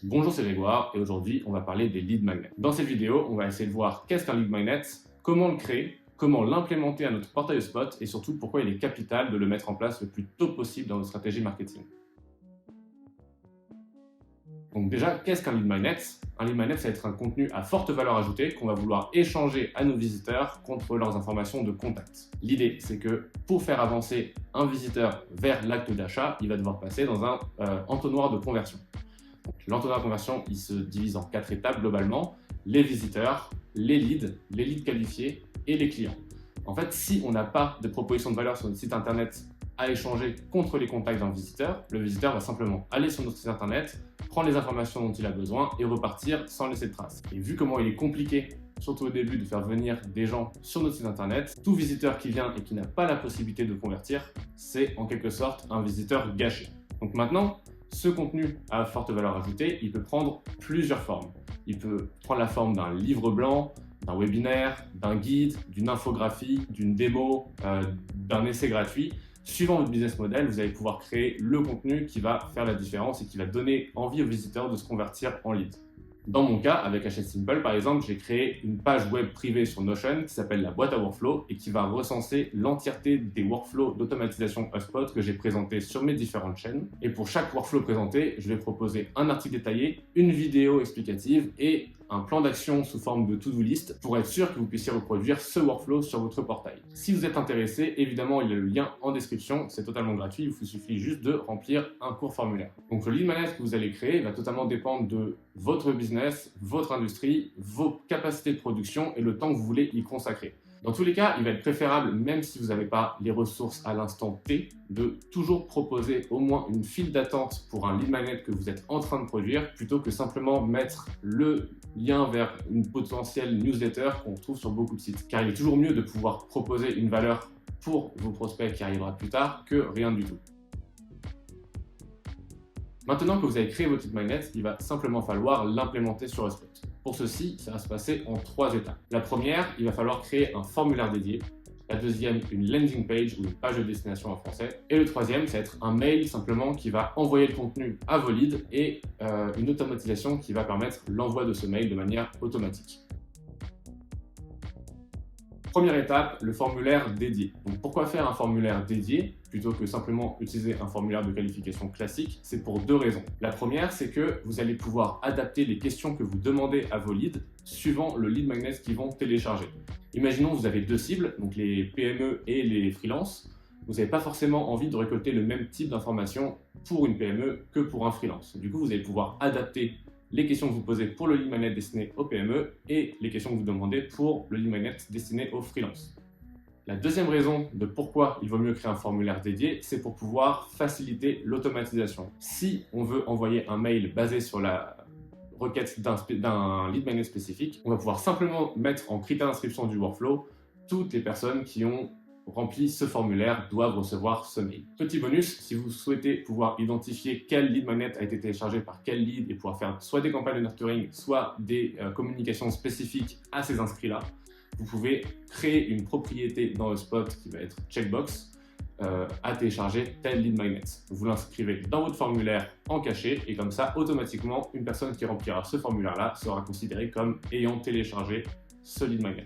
Bonjour, c'est Grégoire et aujourd'hui on va parler des lead magnets. Dans cette vidéo, on va essayer de voir qu'est-ce qu'un lead magnet, comment le créer, comment l'implémenter à notre portail Spot et surtout pourquoi il est capital de le mettre en place le plus tôt possible dans notre stratégie marketing. Donc déjà, qu'est-ce qu'un lead magnet? Un lead magnet, ça va être un contenu à forte valeur ajoutée qu'on va vouloir échanger à nos visiteurs contre leurs informations de contact. L'idée, c'est que pour faire avancer un visiteur vers l'acte d'achat, il va devoir passer dans un entonnoir de conversion. L'entonnoir de conversion, il se divise en 4 étapes globalement: les visiteurs, les leads qualifiés et les clients. En fait, si on n'a pas de proposition de valeur sur notre site internet à échanger contre les contacts d'un visiteur, le visiteur va simplement aller sur notre site internet, prendre les informations dont il a besoin et repartir sans laisser de traces. Et vu comment il est compliqué, surtout au début, de faire venir des gens sur notre site internet, tout visiteur qui vient et qui n'a pas la possibilité de convertir, c'est en quelque sorte un visiteur gâché. Donc maintenant, ce contenu à forte valeur ajoutée, il peut prendre plusieurs formes. Il peut prendre la forme d'un livre blanc, d'un webinaire, d'un guide, d'une infographie, d'une démo, d'un essai gratuit. Suivant votre business model, vous allez pouvoir créer le contenu qui va faire la différence et qui va donner envie aux visiteurs de se convertir en lead. Dans mon cas, avec Achète Simple par exemple, j'ai créé une page web privée sur Notion qui s'appelle la boîte à workflow et qui va recenser l'entièreté des workflows d'automatisation HubSpot que j'ai présentés sur mes différentes chaînes. Et pour chaque workflow présenté, je vais proposer un article détaillé, une vidéo explicative et un plan d'action sous forme de to-do list pour être sûr que vous puissiez reproduire ce workflow sur votre portail. Si vous êtes intéressé, évidemment, il y a le lien en description, c'est totalement gratuit, il vous suffit juste de remplir un court formulaire. Donc le lead magnet que vous allez créer va totalement dépendre de votre business, votre industrie, vos capacités de production et le temps que vous voulez y consacrer. Dans tous les cas, il va être préférable, même si vous n'avez pas les ressources à l'instant T, de toujours proposer au moins une file d'attente pour un lead magnet que vous êtes en train de produire, plutôt que simplement mettre le lien vers une potentielle newsletter qu'on trouve sur beaucoup de sites. Car il est toujours mieux de pouvoir proposer une valeur pour vos prospects qui arrivera plus tard que rien du tout. Maintenant que vous avez créé votre lead magnet, il va simplement falloir l'implémenter sur HubSpot. Pour ceci, ça va se passer en 3 étapes. La première, il va falloir créer un formulaire dédié. La deuxième, une landing page ou une page de destination en français. Et le troisième, ça va être un mail simplement qui va envoyer le contenu à vos leads et une automatisation qui va permettre l'envoi de ce mail de manière automatique. Première étape, le formulaire dédié. Donc pourquoi faire un formulaire dédié plutôt que simplement utiliser un formulaire de qualification classique? C'est pour 2 raisons. La première, c'est que vous allez pouvoir adapter les questions que vous demandez à vos leads suivant le lead magnet qu'ils vont télécharger. Imaginons que vous avez 2 cibles, donc les PME et les freelances. Vous n'avez pas forcément envie de récolter le même type d'informations pour une PME que pour un freelance. Du coup, vous allez pouvoir adapter les questions que vous posez pour le lead magnet destiné aux PME et les questions que vous demandez pour le lead magnet destiné aux freelances. La deuxième raison de pourquoi il vaut mieux créer un formulaire dédié, c'est pour pouvoir faciliter l'automatisation. Si on veut envoyer un mail basé sur la requête d'un lead magnet spécifique, on va pouvoir simplement mettre en critère d'inscription du workflow toutes les personnes qui ont rempli ce formulaire doivent recevoir ce mail. Petit bonus, si vous souhaitez pouvoir identifier quel lead magnet a été téléchargé par quel lead et pouvoir faire soit des campagnes de nurturing, soit des communications spécifiques à ces inscrits-là, vous pouvez créer une propriété dans HubSpot qui va être checkbox à télécharger tel lead magnet. Vous l'inscrivez dans votre formulaire en cachet et comme ça, automatiquement, une personne qui remplira ce formulaire-là sera considérée comme ayant téléchargé ce lead magnet.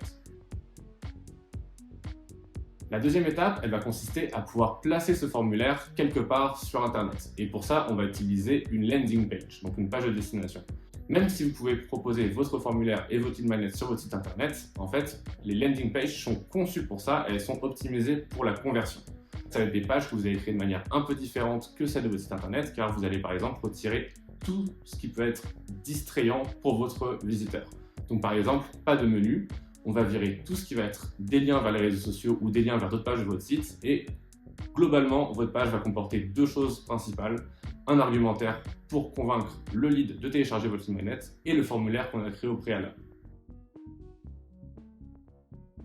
La deuxième étape, elle va consister à pouvoir placer ce formulaire quelque part sur Internet. Et pour ça, on va utiliser une landing page, donc une page de destination. Même si vous pouvez proposer votre formulaire et votre lead magnet sur votre site Internet, en fait, les landing pages sont conçues pour ça et elles sont optimisées pour la conversion. Ça va être des pages que vous allez créer de manière un peu différente que celle de votre site Internet, car vous allez par exemple retirer tout ce qui peut être distrayant pour votre visiteur. Donc par exemple, pas de menu. On va virer tout ce qui va être des liens vers les réseaux sociaux ou des liens vers d'autres pages de votre site et globalement, votre page va comporter 2 choses principales. Un argumentaire pour convaincre le lead de télécharger votre lead magnet et le formulaire qu'on a créé au préalable.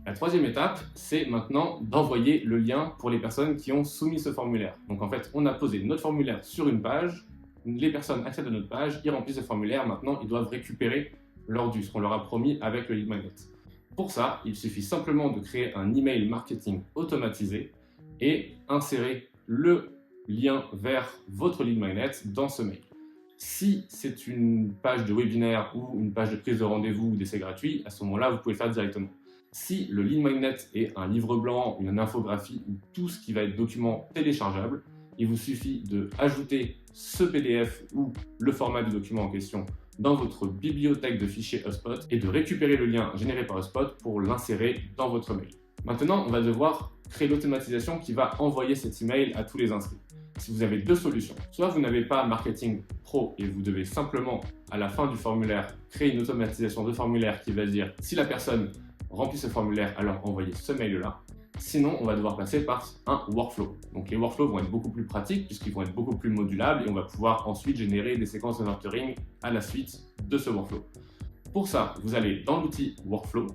La troisième étape, c'est maintenant d'envoyer le lien pour les personnes qui ont soumis ce formulaire. Donc en fait, on a posé notre formulaire sur une page, les personnes accèdent à notre page, ils remplissent ce formulaire, maintenant ils doivent récupérer leur dû, ce qu'on leur a promis avec le lead magnet. Pour ça, il suffit simplement de créer un email marketing automatisé et insérer le lien vers votre lead magnet dans ce mail. Si c'est une page de webinaire ou une page de prise de rendez-vous ou d'essai gratuit, à ce moment-là, vous pouvez le faire directement. Si le lead magnet est un livre blanc, une infographie ou tout ce qui va être document téléchargeable, il vous suffit d'ajouter ce PDF ou le format du document en question dans votre bibliothèque de fichiers HubSpot et de récupérer le lien généré par HubSpot pour l'insérer dans votre mail. Maintenant, on va devoir créer l'automatisation qui va envoyer cet email à tous les inscrits. Si vous avez deux solutions, soit vous n'avez pas Marketing Pro et vous devez simplement, à la fin du formulaire, créer une automatisation de formulaire qui va dire si la personne remplit ce formulaire, alors envoyez ce mail-là. Sinon, on va devoir passer par un workflow. Donc les workflows vont être beaucoup plus pratiques puisqu'ils vont être beaucoup plus modulables et on va pouvoir ensuite générer des séquences de nurturing à la suite de ce workflow. Pour ça, vous allez dans l'outil Workflow,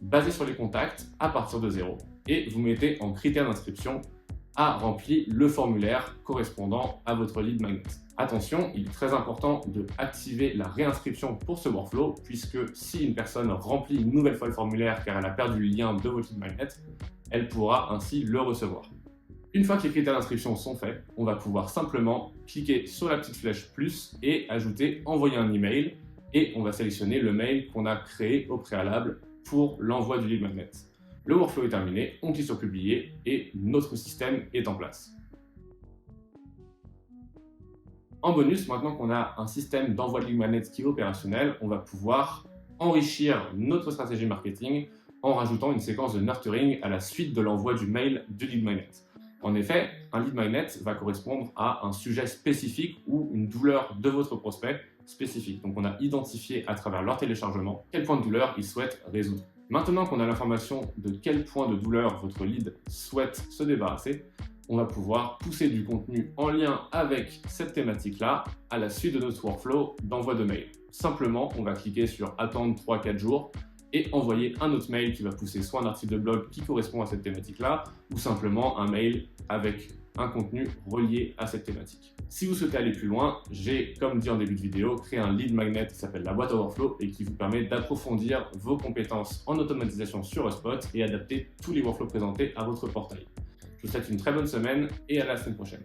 basé sur les contacts à partir de 0 et vous mettez en critère d'inscription a rempli le formulaire correspondant à votre lead magnet. Attention, il est très important de activer la réinscription pour ce workflow puisque si une personne remplit une nouvelle fois le formulaire car elle a perdu le lien de votre lead magnet, elle pourra ainsi le recevoir. Une fois que les critères d'inscription sont faits, on va pouvoir simplement cliquer sur la petite flèche plus et ajouter envoyer un email et on va sélectionner le mail qu'on a créé au préalable pour l'envoi du lead magnet. Le workflow est terminé, on clique sur publier et notre système est en place. En bonus, maintenant qu'on a un système d'envoi de lead magnet qui est opérationnel, on va pouvoir enrichir notre stratégie marketing en rajoutant une séquence de nurturing à la suite de l'envoi du mail du lead magnet. En effet, un lead magnet va correspondre à un sujet spécifique ou une douleur de votre prospect spécifique. Donc on a identifié à travers leur téléchargement quel point de douleur il souhaite résoudre. Maintenant qu'on a l'information de quel point de douleur votre lead souhaite se débarrasser, on va pouvoir pousser du contenu en lien avec cette thématique-là à la suite de notre workflow d'envoi de mail. Simplement, on va cliquer sur attendre 3-4 jours et envoyer un autre mail qui va pousser soit un article de blog qui correspond à cette thématique-là ou simplement un mail avec un contenu relié à cette thématique. Si vous souhaitez aller plus loin, j'ai, comme dit en début de vidéo, créé un lead magnet qui s'appelle la boîte à workflow et qui vous permet d'approfondir vos compétences en automatisation sur HubSpot et adapter tous les workflows présentés à votre portail. Je vous souhaite une très bonne semaine et à la semaine prochaine.